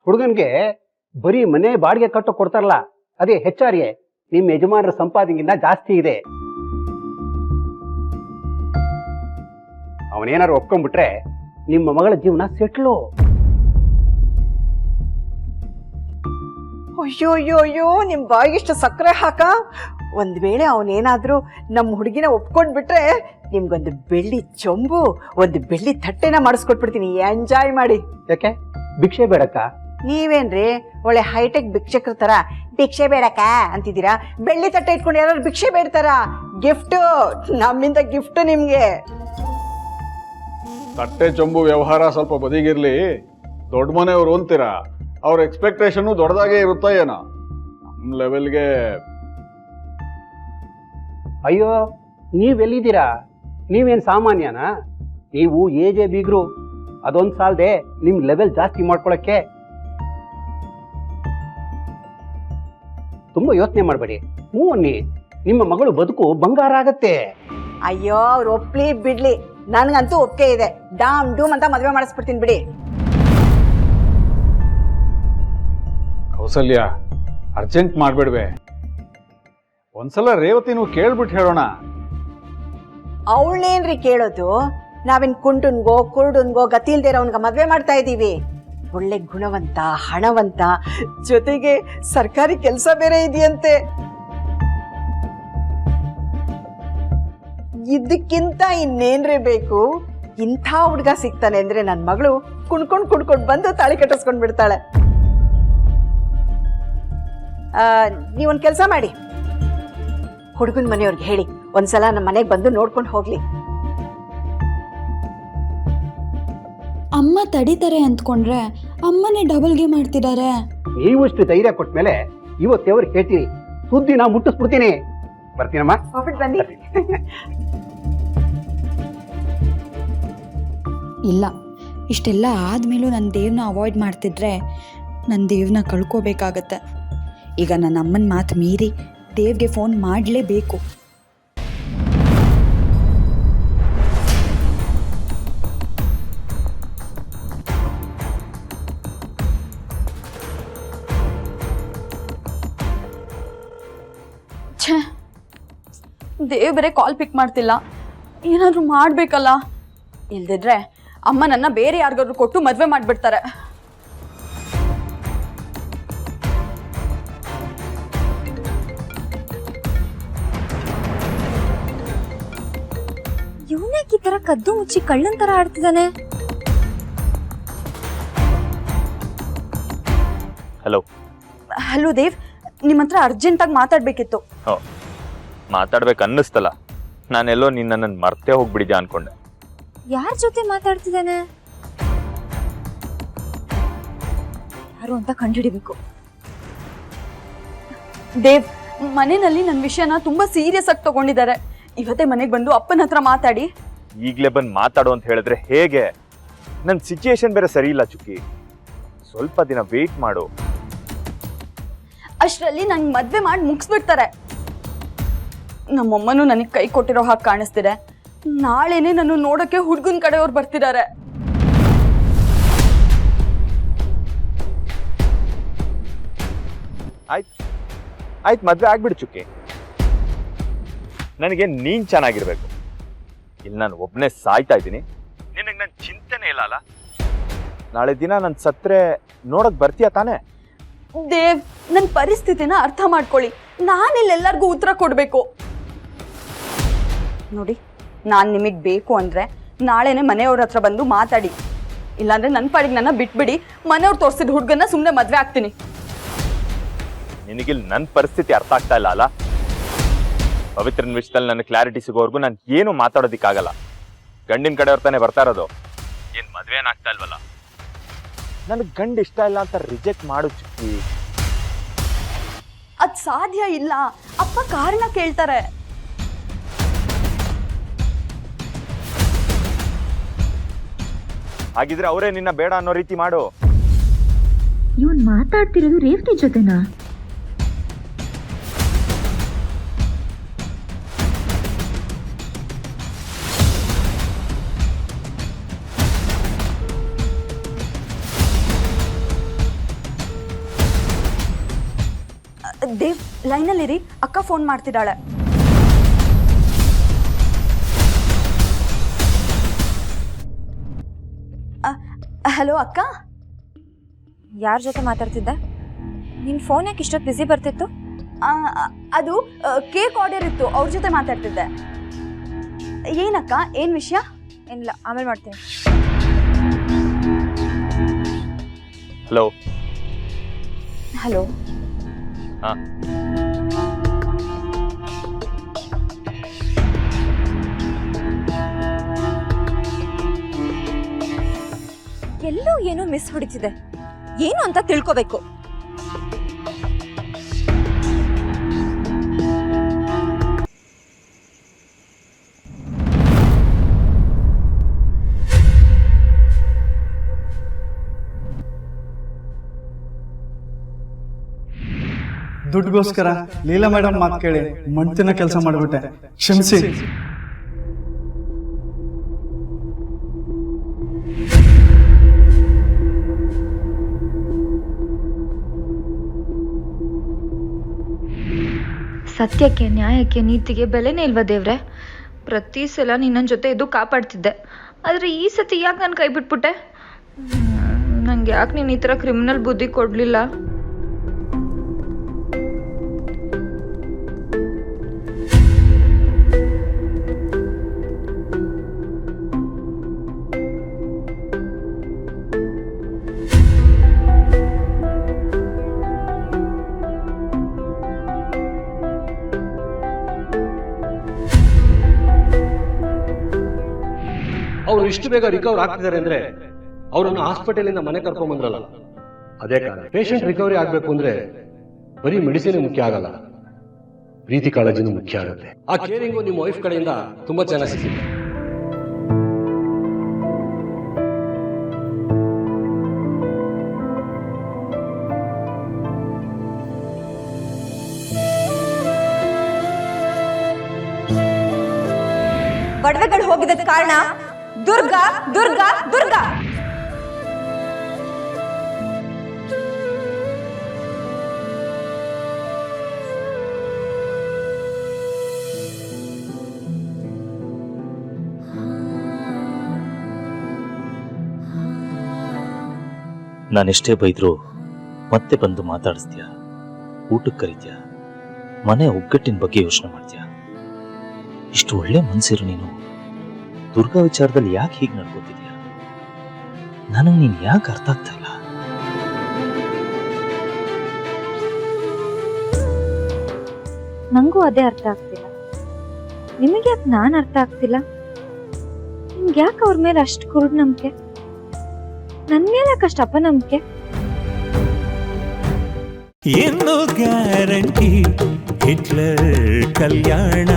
ಹುಡುಗನ್ಗೆ ಬರೀ ಮನೆ ಬಾಡಿಗೆ ಕಟ್ಟೋ ಕೊಡ್ತಾರಲ್ಲ ಅದೇ ಹೆಚ್ಚಾರಿಗೆ ನಿಮ್ಮ ಯಜಮಾನರ ಸಂಪಾದನೆಗಿಂತ ಜಾಸ್ತಿ ಇದೆ. ಅವನೇನಾದ್ರು ಒಪ್ಕೊಂಡ್ಬಿಟ್ರೆ ನಿಮ್ಮ ಮಗಳ ಜೀವನ ಸೆಟ್ಲು. ಅಯ್ಯೋ ಅಯ್ಯೋ ಅಯ್ಯೋ, ನಿಮ್ ಬಾಯಿಗಿಷ್ಟು ಸಕ್ಕರೆ ಹಾಕ. ಒಂದ್ ವೇಳೆ ಅವನೇನಾದ್ರೂ ನಮ್ಮ ಹುಡುಗಿನ ಒಪ್ಕೊಂಡ್ಬಿಟ್ರೆ ನಿಮ್ಗೊಂದು ಬೆಳ್ಳಿ ಚೊಂಬು, ಒಂದು ಬೆಳ್ಳಿ ತಟ್ಟೆನ ಮಾಡಿಸ್ಕೊಟ್ಬಿಡ್ತೀನಿ, ಎಂಜಾಯ್ ಮಾಡಿ. ಯಾಕೆ ಭಿಕ್ಷೆ ಬೇಡಕ್ಕ? ನೀವೇನ್ರಿ ಒಳ್ಳೆ ಹೈಟೆಕ್ ಭಿಕ್ಷಕರ ತರ ಭಿಕ್ಷೆ ಬೇಡಕ್ಕ ಅಂತಿದ್ದೀರಾ? ಬೆಳ್ಳಿ ತಟ್ಟೆ ಇಟ್ಕೊಂಡು ಯಾರು ಭಿಕ್ಷೆ ಬೇಡ್ತಾರ? ಗಿಫ್ಟ್, ನಮ್ಮಿಂದ ಗಿಫ್ಟ್ ನಿಮ್ಗೆ. ತಟ್ಟೆ ಚೊಂಬು ವ್ಯವಹಾರ ಸ್ವಲ್ಪ ಬದಿಗಿರ್ಲಿ, ದೊಡ್ಡ ಮನೆಯವರು ಅಂತೀರಾ, ಅವ್ರ ಎಕ್ಸ್ಪೆಕ್ಟೇಷನ್ ದೊಡ್ಡದಾಗೆ ಇರುತ್ತಾ ಏನೋ? ನಮ್ಮ ಲೆವೆಲ್ಗೆ. ಅಯ್ಯೋ ನೀವೆಲ್ಲಿದ್ದೀರಾ? ನೀವೇನ್ ಸಾಮಾನ್ಯನಾ? ನೀವು ಏಜೆ ಬೀಗ್ರು, ಅದೊಂದು ಸಾಲದೆ ನಿಮ್ ಲೆವೆಲ್ ಜಾಸ್ತಿ ಮಾಡ್ಕೊಳಕ್ಕೆ. ತುಂಬಾ ಯೋಚನೆ ಮಾಡಬೇಡಿ, ಹ್ಞೂ ಅನ್ನಿ, ನಿಮ್ಮ ಮಗಳು ಬದುಕು ಬಂಗಾರ ಆಗತ್ತೆ. ಅಯ್ಯೋ ಅವ್ರು ಒಪ್ಲಿ ಬಿಡ್ಲಿ, ನನ್ಗಂತೂ ಒಪ್ಪಿಗೆ ಇದೆ. ಡಾಮ್ ಡೂಮ್ ಅಂತ ಮದ್ವೆ ಮಾಡಿಸ್ಬಿಡ್ತೀನಿ ಬಿಡಿ. ಕೌಸಲ್ಯ, ಅರ್ಜೆಂಟ್ ಮಾಡ್ಬೇಡ್ವೆ. ಒಂದ್ಸಲ ರೇವತಿನೂ ಕೇಳ್ಬಿಟ್ಟು ಹೇಳೋಣ. ಅವಳೇನ್ರಿ ಕೇಳೋದು? ನಾವಿನ್ ಕುಂಟುನ್ಗೋ ಕುರುಡುನ್ಗೋ ಗತಿ ಇಲ್ದೇ ಇರೋನ್ಗ ಮದ್ವೆ ಮಾಡ್ತಾ ಇದ್ದೀವಿ. ಒಳ್ಳೆ ಗುಣವಂತ, ಹಣವಂತ, ಜೊತೆಗೆ ಸರ್ಕಾರಿ ಕೆಲಸ ಬೇರೆ ಇದೆಯಂತೆ. ಇದಕ್ಕಿಂತ ಇನ್ನೇನ್ರಿ ಬೇಕು? ಇಂಥ ಹುಡ್ಗ ಸಿಗ್ತಾನೆ ಅಂದ್ರೆ ನನ್ ಮಗಳು ಕುಣ್ಕೊಂಡ್ ಬಂದು ತಾಳಿ ಕಟ್ಟಿಸ್ಕೊಂಡ್ ಬಿಡ್ತಾಳೆ. ನೀವೊಂದ್ ಕೆಲಸ ಮಾಡಿ, ಹುಡುಗನ ಮನೆಯವ್ರಿಗೆ ಹೇಳಿ ಒಂದ್ಸಲ ನಮ್ಮ ಮನೆಗೆ ಬಂದು ನೋಡ್ಕೊಂಡು ಹೋಗ್ಲಿ. ಅಮ್ಮ ತಡಿತಾರೆ ಅಂದ್ಕೊಂಡ್ರೆ ಅಮ್ಮನೇ ಡಬಲ್ ಗೇಮ್ ಮಾಡ್ತಿದ್ದಾರೆ. ನೀವಷ್ಟು ಧೈರ್ಯ ಕೊಟ್ಮೇಲೆ ಇವತ್ತೇ ಅವ್ರಿಗೆ ಹೇಳ್ತೀನಿ, ಸುದ್ದಿನ ಮುಟ್ಟಿಸ್ಬಿಡ್ತೀನಿ. ಬರ್ತೀನಮ್ಮ. ಬನ್ನಿ. ಇಲ್ಲ, ಇಷ್ಟೆಲ್ಲ ಆದ್ಮೇಲೂ ನನ್ನ ದೇವ್ನ ಅವಾಯ್ಡ್ ಮಾಡ್ತಿದ್ರೆ ನನ್ನ ದೇವ್ನ ಕಳ್ಕೋಬೇಕಾಗತ್ತೆ. ಈಗ ನನ್ನ ಅಮ್ಮನ ಮಾತು ಮೀರಿ ದೇವ್ಗೆ ಫೋನ್ ಮಾಡಲೇಬೇಕು. ಛೇ, ದೇವ್ ಬೇರೆ ಕಾಲ್ ಪಿಕ್ ಮಾಡ್ತಿಲ್ಲ. ಏನಾದರೂ ಮಾಡಬೇಕಲ್ಲ, ಇಲ್ದಿದ್ರೆ ಅಮ್ಮ ನನ್ನ ಬೇರೆ ಯಾರಿಗಾದ್ರು ಕೊಟ್ಟು ಮದುವೆ ಮಾಡಿಬಿಡ್ತಾರೆ. ಇವನೇಕ್ ಈ ತರ ಕದ್ದು ಮುಚ್ಚಿ ಕಳ್ಳನ್ ತರ ಆಡ್ತಿದ್ದಾನೆ? ಹಲೋ. ಹಲೋ ದೇವ್, ನಿಮ್ಮ ಹತ್ರ ಅರ್ಜೆಂಟಾಗಿ ಮಾತಾಡಬೇಕಿತ್ತು. ಮಾತಾಡ್ಬೇಕು ಅನ್ನಿಸ್ತಲ್ಲ, ನಾನೆಲ್ಲೋ ನಿನ್ನನ್ನು ಮರ್ತೇ ಹೋಗ್ಬಿಡಿದ್ಯಾ ಅನ್ಕೊಂಡೆ. ಯಾರ ಜೊತೆ ಮಾತಾಡ್ತಿದ್ದಾನೆ? ಯಾರು ಅಂತ ಕಂಡುಹಿಡಿಬೇಕು. ದೇವ್, ಮನೆಯಲ್ಲಿ ನನ್ನ ವಿಷಯನ ತುಂಬಾ ಸೀರಿಯಸ್ ಆಗಿ ತಗೊಂಡಿದ್ದಾರೆ. ಇವತ್ತೇ ಮನೆಗೆ ಬಂದು ಅಪ್ಪನ ಹತ್ರ ಮಾತಾಡಿ. ಈಗಲೇ ಬಂದು ಮಾತಾಡು ಅಂತ ಹೇಳಿದ್ರೆ ಹೇಗೆ? ನನ್ನ ಸಿಚುಯೇಷನ್ ಬೇರೆ ಸರಿ ಇಲ್ಲ ಚುಕ್ಕಿ, ಸ್ವಲ್ಪ ದಿನ ವೇಟ್ ಮಾಡು. ಅಷ್ಟರಲ್ಲಿ ನಂಗೆ ಮದ್ವೆ ಮಾಡಿ ಮುಗಿಸ್ಬಿಡ್ತಾರೆ. ನಮ್ಮಮ್ಮನೂ ನನಗೆ ಕೈ ಕೊಟ್ಟಿರೋ ಹಾಗೆ ಕಾಣಿಸ್ತಿದೆ. ನಾಳೆನೆ ನಾನು ನೋಡೋಕೆ ಹುಡುಗನ ಕಡೆಯವ್ರು ಬರ್ತಿದ್ದಾರೆ. ಆಯ್ತು ಮದ್ವೆ ಆಗ್ಬಿಡು ಚುಕ್ಕಿ. ನನಗೆ ನೀನ್ ಚೆನ್ನಾಗಿರ್ಬೇಕು. ಇಲ್ಲಿ ನಾನು ಒಬ್ಬನೇ ಸಾಯ್ತಾ ಇದ್ದೀನಿ, ನಿನಗೆ ನನ್ನ ಚಿಂತೆನೇ ಇಲ್ಲ ಅಲ್ಲ? ನಾಳೆ ದಿನ ನಾನು ಸತ್ರೆ ನೋಡಕ್ ಬರ್ತೀಯ ತಾನೇ? ದೇವ್, ನನ್ನ ಪರಿಸ್ಥಿತಿನ ಅರ್ಥ ಮಾಡ್ಕೊಳ್ಳಿ. ನಾನಿಲ್ಲೆಲ್ಲರಿಗೂ ಉತ್ತರ ಕೊಡಬೇಕು. ನೋಡಿ, ನಾನು ನಿಮಗೆ ಬೇಕು ಅಂದರೆ ನಾಳೆನೆ ಮನೆಯವ್ರ ಹತ್ರ ಬಂದು ಮಾತಾಡಿ. ಇಲ್ಲಾಂದ್ರೆ ನನ್ನ ಪಾಡಿಗೆ ನನ್ನ ಬಿಟ್ಬಿಡಿ, ಮನೆಯವ್ರು ತೋರಿಸಿದ ಹುಡುಗನ್ನ ಸುಮ್ಮನೆ ಮದುವೆ ಆಗ್ತೀನಿ. ನಿನಗಿಲ್ಲಿ ನನ್ನ ಪರಿಸ್ಥಿತಿ ಅರ್ಥ ಆಗ್ತಾ ಇಲ್ಲ ಅಲ್ಲ? ಪವಿತ್ರನ ವಿಷಯದಲ್ಲಿ ನನ್ನ ಕ್ಲಾರಿಟಿ ಸಿಗೋವರೆಗೂ ನಾನು ಏನು ಮಾತಾಡೋದಿಕ್ಕಾಗಲ್ಲ. ಗಂಡಿನ ಕಡೆಯವ್ರ ತಾನೇ ಬರ್ತಾ ಇರೋದು, ಏನು ಮದುವೆ ಏನಾಗ್ತಾ ಇಲ್ವಲ್ಲ? ನನಗೆ ಗಂಡು ಇಷ್ಟ ಇಲ್ಲ ಅಂತ ರಿಜೆಕ್ಟ್ ಮಾಡು ಚುಕ್ಕಿ. ಅದು ಸಾಧ್ಯ ಇಲ್ಲ. ಅಪ್ಪ ಕಾರಣ ಕೇಳ್ತಾರೆ. ಹಾಗಿದ್ರೆ ಅವರೇ ನಿನ್ನ ಬೇಡ ಅನ್ನೋ ರೀತಿ ಮಾಡು. ಇವನ್ ಮಾತಾಡ್ತಿರೋದು ರೇವತಿ ಜೊತೆನಾ? ದೇವ್ ಲೈನಲ್ಲಿರಿ, ಅಕ್ಕ ಫೋನ್ ಮಾಡ್ತಿದ್ದಾಳೆ. ಹಲೋ ಅಕ್ಕ. ಯಾರ ಜೊತೆ ಮಾತಾಡ್ತಿದ್ದೆ? ನಿನ್ ಫೋನ್ ಯಾಕೆ ಇಷ್ಟೊತ್ತು ಬಿಸಿ ಬರ್ತಿತ್ತು? ಅದು ಕೇಕ್ ಆರ್ಡರ್ ಇತ್ತು, ಅವ್ರ ಜೊತೆ ಮಾತಾಡ್ತಿದ್ದೆ. ಏನಕ್ಕ, ಏನ್ ವಿಷಯ? ಏನಿಲ್ಲ, ಆಮೇಲೆ ಮಾಡ್ತೀನಿ. ಹಲೋ. ಹಲೋ. ಹಾ, ಎಲ್ಲೋ ಏನೋ ಮಿಸ್ ಹೊಡಿತಿದೆ, ಏನು ಅಂತ ತಿಳ್ಕೋಬೇಕು. ದುಡ್ಡುಗೋಸ್ಕರ ಲೀಲಾ ಮೇಡಮ್ ಮಾತು ಕೇಳಿ ಮಣ್ತಿನ ಕೆಲಸ ಮಾಡಿಬಿಟ್ಟೆ, ಕ್ಷಮಿಸಿ. ಸತ್ಯಕ್ಕೆ, ನ್ಯಾಯಕ್ಕೆ, ನೀತಿಗೆ ಬೆಲೆನೇ ಇಲ್ವಾ ದೇವ್ರೆ? ಪ್ರತಿ ಸಲ ನೀನು ನನ್ನ ಜೊತೆ ಇದ್ದು ಕಾಪಾಡ್ತಿದ್ದೆ, ಆದರೆ ಈ ಸತಿ ಯಾಕೆ ನಾನು ಕೈ ಬಿಟ್ಬಿಟ್ಟೆ? ನಂಗೆ ಯಾಕೆ ನೀನು ಈ ಥರ ಕ್ರಿಮಿನಲ್ ಬುದ್ಧಿ ಕೊಡಲಿಲ್ಲ? ಅವ್ರು ಇಷ್ಟು ಬೇಗ ರಿಕವರ್ ಆಗ್ತಿದ್ದಾರೆ ಅಂದ್ರೆ ಅವರನ್ನು ಹಾಸ್ಪಿಟಲಿಂದ ಮನೆ ಕರ್ಕೊಂಡ್ ಬಂದ್ರಲ್ಲ, ಅದೇ ಕಾರಣ. ಪೇಷಂಟ್ ರಿಕವರಿ ಆಗ್ಬೇಕು ಅಂದ್ರೆ ಬರೀ ಮೆಡಿಸಿನ್ ಮುಖ್ಯ ಆಗಲ್ಲ, ಪ್ರೀತಿ ಕಾಳಜಿನೂ ಮುಖ್ಯ ಆಗುತ್ತೆ. ಆ ಕೇರಿಂಗು ನಿಮ್ಮ ವೈಫ್ ಕಡೆಯಿಂದ ತುಂಬಾ ಚೆನ್ನಾಗಿ ಸಿಕ್ಕಿದೆ. ಒಡವೆಗಳು ಹೋಗಿದ ಕಾರಣ ದುರ್ಗಾ ದುರ್ಗಾ ದುರ್ಗಾ. ನಾನೆಷ್ಟೇ ಬೈದ್ರು ಮತ್ತೆ ಬಂದು ಮಾತಾಡಿಸ್ತೀಯ, ಊಟಕ್ಕೆ ಕರಿತೀಯ, ಮನೆ ಒಗ್ಗಟ್ಟಿನ ಬಗ್ಗೆ ಯೋಚನೆ ಮಾಡ್ತೀಯ. ಇಷ್ಟು ಒಳ್ಳೆ ಮನ್ಸಿರು ನೀನು ದುರ್ಗಾ ವಿಚಾರದಲ್ಲಿ ಯಾಕೆ ಹೀಗೆ ನಡ್ಕೋತಿದ್ಯಾ? ನನಗೆ ನೀನು ಯಾಕೆ ಅರ್ಥ ಆಗ್ತಾ ಇಲ್ಲ? ನಂಗೂ ಅದೇ ಅರ್ಥ ಆಗ್ತಿಲ್ಲ. ನಿಮಗೆ ಯಾಕೆ ನಾನು ಅರ್ಥ ಆಗ್ತಿಲ್ಲ? ನಿಮ್ಗೆ ಯಾಕೆ ಅವ್ರ ಮೇಲೆ ಅಷ್ಟು ಕುರುಡು ನಂಬಿಕೆ? ನನ್ನ ಮೇಲೆ ಯಾಕೆ ಅಷ್ಟು ಅಪನಂಬಿಕೆ? ಏನು ಗ್ಯಾರಂಟಿ ಹಿಟ್ಲರ್ ಕಲ್ಯಾಣ